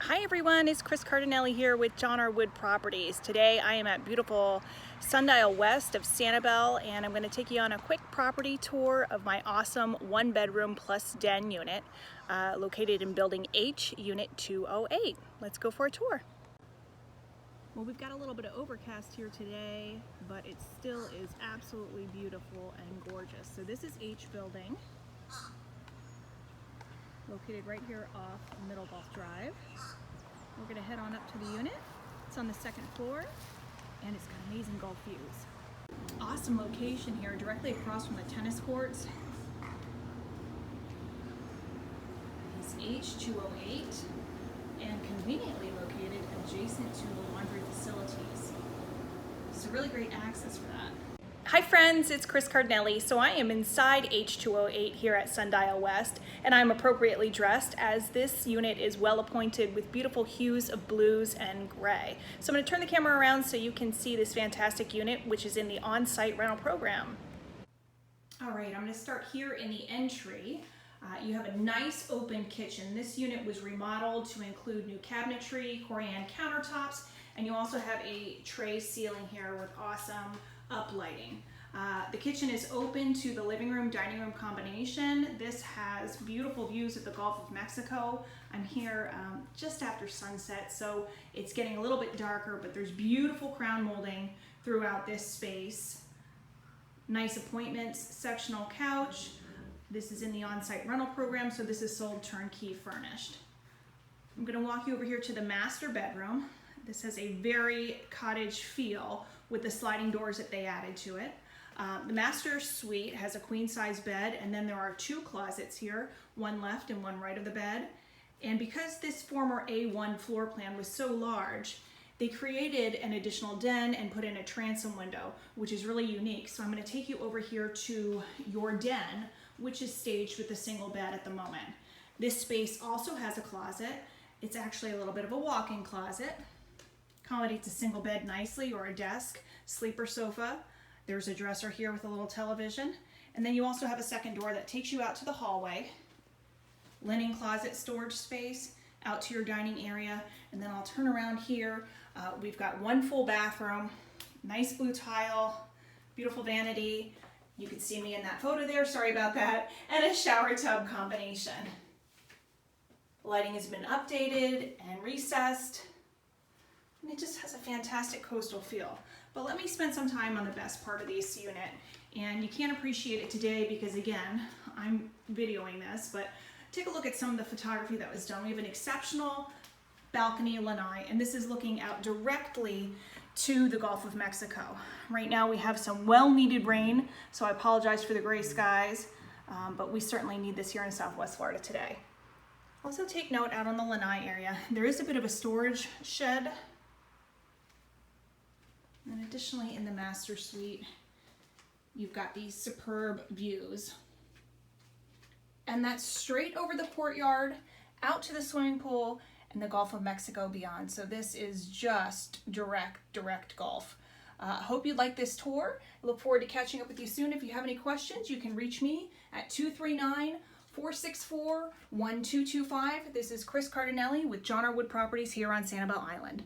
Hi everyone, it's Chris Cardinelli here with John R. Wood Properties. Today I am at beautiful Sundial west of Sanibel, and I'm going to take you on a quick property tour of my awesome 1-bedroom plus den unit located in building H, unit 208. Let's go for a tour. Well, we've got a little bit of overcast here today, but it still is absolutely beautiful and gorgeous. So this is H building, located right here off Middle Gulf Drive. We're going to head on up to the unit. It's on the second floor and it's got amazing Gulf views. Awesome location here, directly across from the tennis courts. It's H208 and conveniently located adjacent to the laundry facilities. So really great access for that. Hi friends, it's Chris Cardinelli. So I am inside H208 here at Sundial West, and I'm appropriately dressed as this unit is well appointed with beautiful hues of blues and gray. So I'm going to turn the camera around so you can see this fantastic unit, which is in the on-site rental program. All right, I'm going to start here in the entry. You have a nice open kitchen. This unit was remodeled to include new cabinetry, Corian countertops, and you also have a tray ceiling here with awesome uplighting. The kitchen is open to the living room, dining room combination. This has beautiful views of the Gulf of Mexico. I'm here just after sunset, so it's getting a little bit darker, but there's beautiful crown molding throughout this space. Nice appointments, sectional couch. This is in the on-site rental program, so this is sold turnkey furnished. I'm going to walk you over here to the master bedroom. This has a very cottage feel with the sliding doors that they added to it. The master suite has a queen size bed, and then there are two closets here, one left and one right of the bed. And because this former A1 floor plan was so large, they created an additional den and put in a transom window, which is really unique. So I'm going to take you over here to your den, which is staged with a single bed at the moment. This space also has a closet. It's actually a little bit of a walk-in closet. Accommodates a single bed nicely, or a desk, sleeper sofa. There's a dresser here with a little television. And then you also have a second door that takes you out to the hallway. Linen closet storage space, out to your dining area. And then I'll turn around here. We've got one full bathroom, nice blue tile, beautiful vanity. You can see me in that photo there, sorry about that. And a shower tub combination. Lighting has been updated and recessed. And it just has a fantastic coastal feel. But let me spend some time on the best part of this unit. And you can't appreciate it today because, again, I'm videoing this, but take a look at some of the photography that was done. We have an exceptional balcony lanai, and this is looking out directly to the Gulf of Mexico. Right now we have some well-needed rain, so I apologize for the gray skies, but we certainly need this here in Southwest Florida today. Also take note out on the lanai area, there is a bit of a storage shed. And additionally, in the master suite, you've got these superb views. And that's straight over the courtyard, out to the swimming pool, and the Gulf of Mexico beyond. So this is just direct Gulf. Hope you like this tour. I look forward to catching up with you soon. If you have any questions, you can reach me at 239-464-1225. This is Chris Cardinelli with John R. Wood Properties here on Sanibel Island.